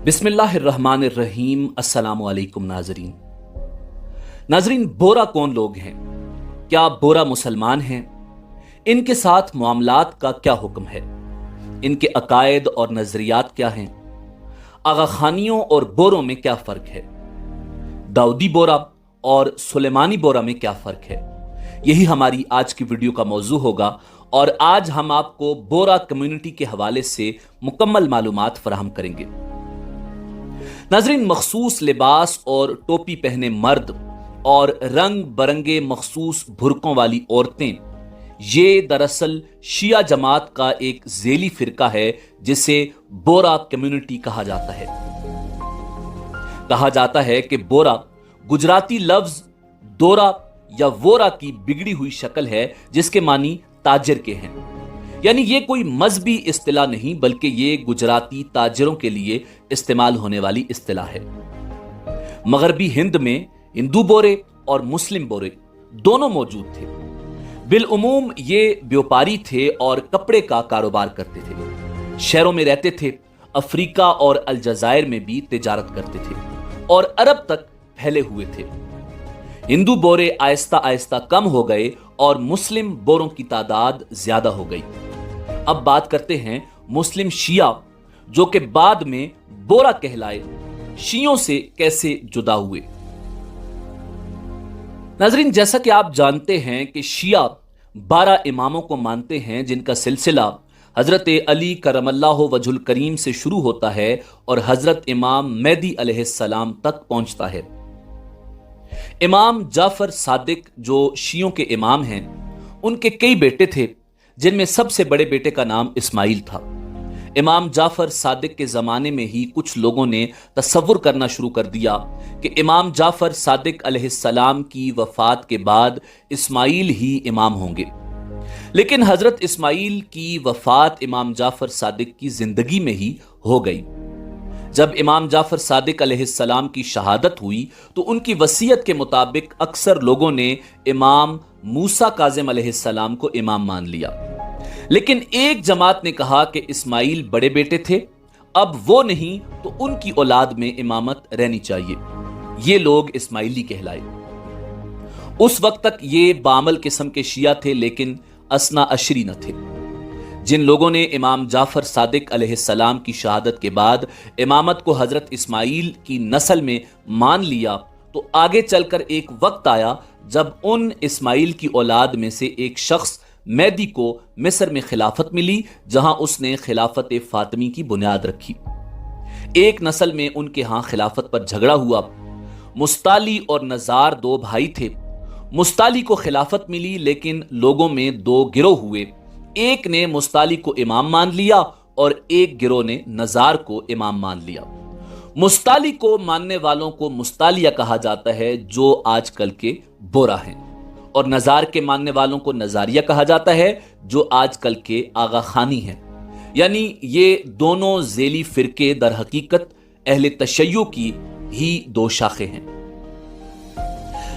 बिस्मिल्लाहिर्रहमानिर्रहीम। अस्सलामु अलैकुम नाजरीन, बोरा कौन लोग हैं? क्या बोरा मुसलमान हैं? इनके साथ मामलात का क्या हुक्म है? इनके अकायद और नजरियात क्या हैं? आगा खानियों और बोरों में क्या फर्क है? दाऊदी बोरा और सुलेमानी बोरा में क्या फर्क है? यही हमारी आज की वीडियो का मौजू होगा और आज हम आपको बोरा कम्युनिटी के हवाले से मुकम्मल मालूमात फराहम करेंगे। नाज़रीन, मखसूस लिबास और टोपी पहने मर्द और रंग बरंगे मखसूस भुरकों वाली औरतें, ये दरअसल शिया जमात का एक ज़ेली फिरका है जिसे बोरा कम्युनिटी कहा जाता है। कहा जाता है कि बोरा गुजराती लफ्ज दोरा या वोरा की बिगड़ी हुई शक्ल है जिसके मानी ताजिर के हैं। यानी ये कोई मजहबी इस्तिलाह नहीं बल्कि ये गुजराती ताजिरों के लिए इस्तेमाल होने वाली इस्तिलाह है। मगरबी हिंद में हिंदू बोरे और मुस्लिम बोरे दोनों मौजूद थे। बिलउमूम ये व्यापारी थे और कपड़े का कारोबार करते थे। शहरों में रहते थे, अफ्रीका और अलजायर में भी तिजारत करते थे और अरब तक फैले हुए थे। हिंदू बोरे आहिस्ता आहिस्ता कम हो गए और मुस्लिम बोरों की तादाद ज्यादा हो गई। अब बात करते हैं मुस्लिम शिया, जो कि बाद में बोरा कहलाए, शियों से कैसे जुदा हुए। नाज़रीन, जैसा कि आप जानते हैं कि शिया 12 इमामों को मानते हैं जिनका सिलसिला हजरत अली करमल्लाहु वजहुल करीम से शुरू होता है और हजरत इमाम मेहदी अलैहिस्सलाम तक पहुंचता है। इमाम जाफर सादिक जो शियों के इमाम हैं, उनके कई बेटे थे जिनमें सबसे बड़े बेटे का नाम इस्माइल था। इमाम जाफर सादिक के ज़माने में ही कुछ लोगों ने तसव्वुर करना शुरू कर दिया कि इमाम जाफर सादिक अलैहिस्सलाम की वफ़ात के बाद इस्माइल ही इमाम होंगे। लेकिन हज़रत इस्माइल की वफ़ात इमाम जाफर सादिक की ज़िंदगी में ही हो गई। जब इमाम जाफर सादिक अलैहिस्सलाम की शहादत हुई तो उनकी वसीयत के मुताबिक अक्सर लोगों ने इमाम मूसा काज़िम अलैहिस्सलाम को इमाम मान लिया। लेकिन एक जमात ने कहा कि इस्माइल बड़े बेटे थे, अब वो नहीं तो उनकी औलाद में इमामत रहनी चाहिए। ये लोग इस्माइली कहलाए। उस वक्त तक ये बामल किस्म के शिया थे लेकिन असना अशरी न थे। जिन लोगों ने इमाम जाफर सादिक अलैहिस्सलाम की शहादत के बाद इमामत को हजरत इस्माइल की नस्ल में मान लिया तो आगे चलकर एक वक्त आया जब उन इस्माइल की औलाद में से एक शख्स मेहदी को मिस्र में खिलाफत मिली, जहां उसने खिलाफत फातिमी की बुनियाद रखी। एक नस्ल में उनके यहां खिलाफत पर झगड़ा हुआ। मुस्ताली और नजार दो भाई थे। मुस्ताली को खिलाफत मिली लेकिन लोगों में दो गिरोह हुए। एक ने मुस्ताली को इमाम मान लिया और एक गिरोह ने नजार को इमाम मान लिया। मुस्ताली को मानने वालों को मुस्तालिया कहा जाता है जो आजकल के बोरा हैं, और नजार के मानने वालों को नजारिया कहा जाता है जो आजकल के आगा खानी हैं। यानी ये दोनों ज़ेली फिरके दर हकीकत अहले तशय्युअ की ही दो शाखें हैं।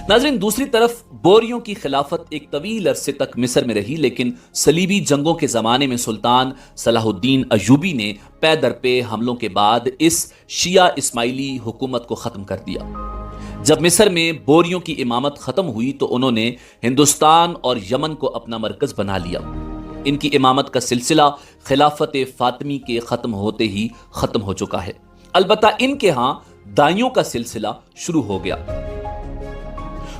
नाज़रीन, दूसरी तरफ बोरियों की खिलाफत एक तवील अरसे तक मिस्र में रही, लेकिन सलीबी जंगों के ज़माने में सुल्तान सलाहुद्दीन अयूबी ने पे दर पे हमलों के बाद इस शिया इस्माइली हुकूमत को ख़त्म कर दिया। जब मिस्र में बोरियों की इमामत ख़त्म हुई तो उन्होंने हिंदुस्तान और यमन को अपना मरकज़ बना लिया। इनकी इमामत का सिलसिला खिलाफत फातिमी के ख़त्म होते ही ख़त्म हो चुका है। अलबत्ता इनके यहाँ दाइयों का सिलसिला शुरू हो गया।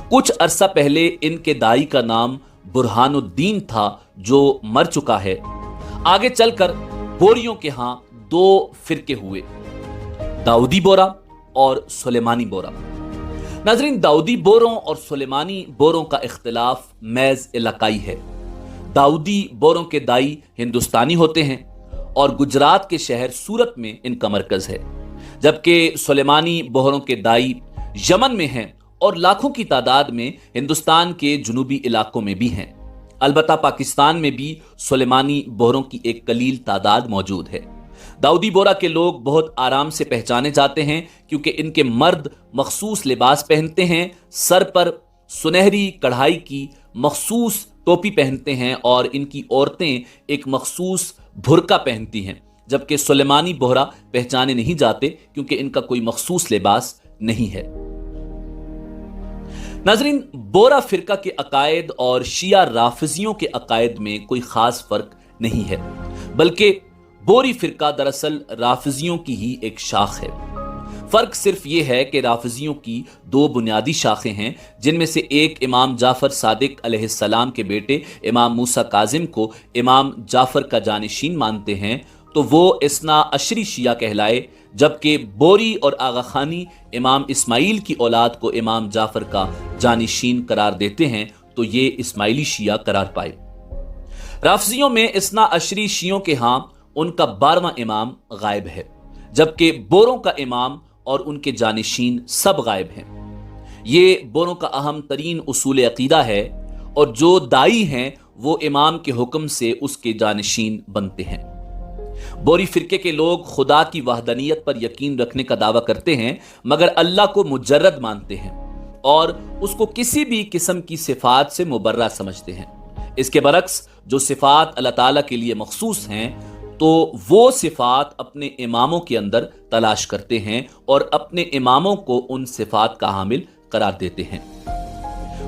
कुछ अरसा पहले इनके दाई का नाम बुरहानुद्दीन था जो मर चुका है। आगे चलकर बोरियों के यहां दो फिरके हुए, दाऊदी बोरा और सुलेमानी बोरा। नाज़रीन, दाऊदी बोरों और सुलेमानी बोरों का इख्तिलाफ महज इलाकाई है। दाऊदी बोरों के दाई हिंदुस्तानी होते हैं और गुजरात के शहर सूरत में इनका मरकज है, जबकि सुलेमानी बोरों के दाई यमन में हैं और लाखों की तादाद में हिंदुस्तान के जुनूबी इलाकों में भी हैं। अलबत्ता पाकिस्तान में भी सुलेमानी बोरों की एक कलील तादाद मौजूद है। दाऊदी बोरा के लोग बहुत आराम से पहचाने जाते हैं क्योंकि इनके मर्द मखसूस लिबास पहनते हैं, सर पर सुनहरी कढ़ाई की मखसूस टोपी पहनते हैं और इनकी औरतें एक मखसूस भुरका पहनती हैं جبکہ سلیمانی بہرا پہچانے نہیں جاتے کیونکہ ان کا کوئی مخصوص لباس نہیں ہے۔ ناظرین، بورا فرقہ کے عقائد اور شیعہ رافضیوں کے عقائد میں کوئی خاص فرق نہیں ہے، بلکہ بوری فرقہ دراصل رافضیوں کی ہی ایک شاخ ہے۔ فرق صرف یہ ہے کہ رافضیوں کی دو بنیادی شاخیں ہیں، جن میں سے ایک امام جعفر صادق علیہ السلام کے بیٹے امام موسیٰ کاظم کو امام جعفر کا جانشین مانتے ہیں تو وہ اثنا عشری شیعہ کہلائے، جبکہ بوری اور آغا خانی امام اسماعیل کی اولاد کو امام جعفر کا جانشین قرار دیتے ہیں تو یہ اسماعیلی شیعہ قرار پائے۔ رافضیوں میں اثنا عشری شیعوں کے ہاں ان کا 12واں امام غائب ہے، جبکہ بوروں کا امام اور ان کے جانشین سب غائب ہیں۔ یہ بوروں کا اہم ترین اصول عقیدہ ہے، اور جو دائی ہیں وہ امام کے حکم سے اس کے جانشین بنتے ہیں۔ بوری فرقے کے لوگ خدا کی وحدانیت پر یقین رکھنے کا دعویٰ کرتے ہیں، مگر اللہ کو مجرد مانتے ہیں اور اس کو کسی بھی قسم کی صفات سے مبرہ سمجھتے ہیں۔ اس کے برعکس جو صفات اللہ تعالیٰ کے لیے مخصوص ہیں تو وہ صفات اپنے اماموں کے اندر تلاش کرتے ہیں اور اپنے اماموں کو ان صفات کا حامل قرار دیتے ہیں۔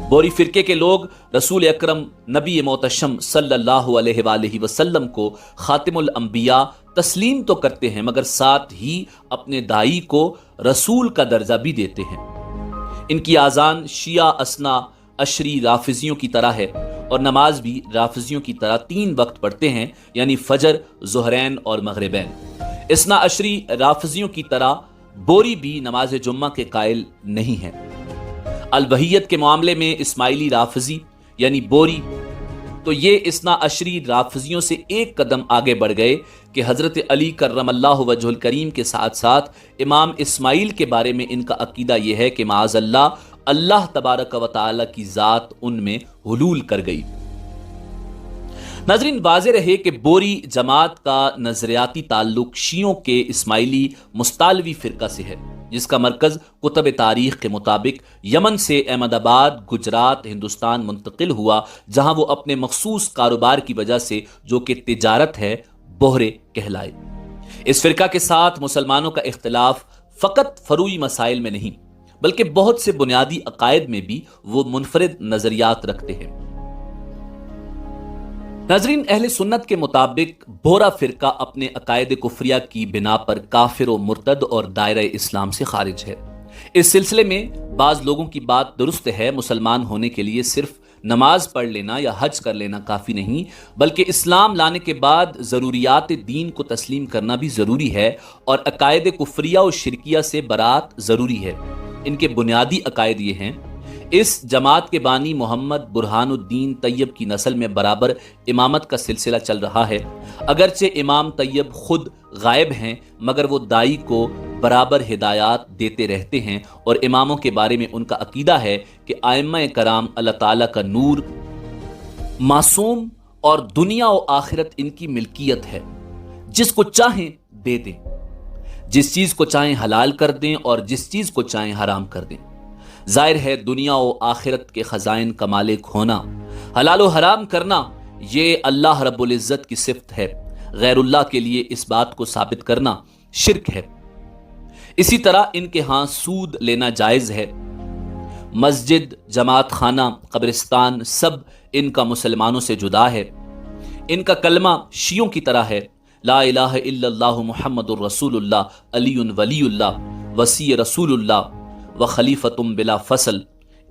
بوری فرقے کے لوگ رسول اکرم نبی محتشم صلی اللہ علیہ وآلہ وسلم کو خاتم الانبیاء تسلیم تو کرتے ہیں، مگر ساتھ ہی اپنے دائی کو رسول کا درجہ بھی دیتے ہیں۔ ان کی اذان شیعہ اثنا عشری رافضیوں کی طرح ہے، اور نماز بھی رافضیوں کی طرح 3 وقت پڑھتے ہیں، یعنی فجر، ظہرین اور مغربین۔ اثنا عشری رافضیوں کی طرح بوری بھی نماز جمعہ کے قائل نہیں ہیں۔ الوحیت کے معاملے میں اسماعیلی رافضی یعنی بوری تو یہ اثنا عشری رافضیوں سے ایک قدم آگے بڑھ گئے کہ حضرت علی کرم اللہ وجہ الکریم کے ساتھ ساتھ امام اسماعیل کے بارے میں ان کا عقیدہ یہ ہے کہ معاذ اللہ تبارک و تعالی کی ذات ان میں حلول کر گئی۔ ناظرین، واضح رہے کہ بوری جماعت کا نظریاتی تعلق شیعوں کے اسماعیلی مستالوی فرقہ سے ہے، جس کا مرکز کتب تاریخ کے مطابق یمن سے احمد آباد، گجرات، ہندوستان منتقل ہوا، جہاں وہ اپنے مخصوص کاروبار کی وجہ سے جو کہ تجارت ہے بہرے کہلائے۔ اس فرقہ کے ساتھ مسلمانوں کا اختلاف فقط فروعی مسائل میں نہیں بلکہ بہت سے بنیادی عقائد میں بھی وہ منفرد نظریات رکھتے ہیں۔ ناظرین، اہل سنت کے مطابق بورا فرقہ اپنے عقائد کفریہ کی بنا پر کافر و مرتد اور دائرہ اسلام سے خارج ہے۔ اس سلسلے میں بعض لوگوں کی بات درست ہے، مسلمان ہونے کے لیے صرف نماز پڑھ لینا یا حج کر لینا کافی نہیں، بلکہ اسلام لانے کے بعد ضروریات دین کو تسلیم کرنا بھی ضروری ہے، اور عقائد کفریہ و شرکیہ سے برات ضروری ہے۔ ان کے بنیادی عقائد یہ ہیں: اس جماعت کے بانی محمد برہان الدین طیب کی نسل میں برابر امامت کا سلسلہ چل رہا ہے، اگرچہ امام طیب خود غائب ہیں مگر وہ دائی کو برابر ہدایات دیتے رہتے ہیں، اور اماموں کے بارے میں ان کا عقیدہ ہے کہ ائمہ کرام اللہ تعالیٰ کا نور، معصوم اور دنیا و آخرت ان کی ملکیت ہے، جس کو چاہیں دے دیں، جس چیز کو چاہیں حلال کر دیں اور جس چیز کو چاہیں حرام کر دیں۔ ظاہر ہے دنیا و آخرت کے خزائن کا مالک ہونا، حلال و حرام کرنا یہ اللہ رب العزت کی صفت ہے، غیر اللہ کے لیے اس بات کو ثابت کرنا شرک ہے۔ اسی طرح ان کے ہاں سود لینا جائز ہے۔ مسجد، جماعت خانہ، قبرستان سب ان کا مسلمانوں سے جدا ہے۔ ان کا کلمہ شیعوں کی طرح ہے: لا الہ الا اللہ محمد الرسول اللہ علی ولی اللہ وصی رسول اللہ و خلیفۃ بلا فصل۔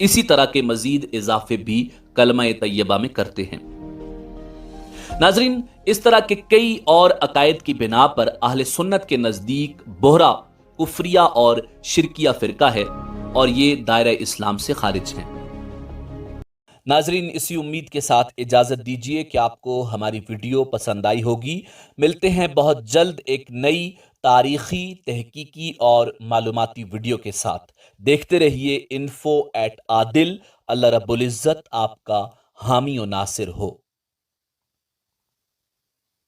اسی طرح کے مزید اضافے بھی کلمہ طیبہ میں کرتے ہیں۔ ناظرین، اس طرح کے کئی اور عقائد کی بنا پر اہل سنت کے نزدیک بہرا کفریہ اور شرکیہ فرقہ ہے اور یہ دائرہ اسلام سے خارج ہیں۔ ناظرین، اسی امید کے ساتھ اجازت دیجیے کہ آپ کو ہماری ویڈیو پسند آئی ہوگی۔ ملتے ہیں بہت جلد ایک نئی تاریخی، تحقیقی اور معلوماتی ویڈیو کے ساتھ۔ دیکھتے رہیے info@adil۔ اللہ رب العزت آپ کا حامی و ناصر ہو۔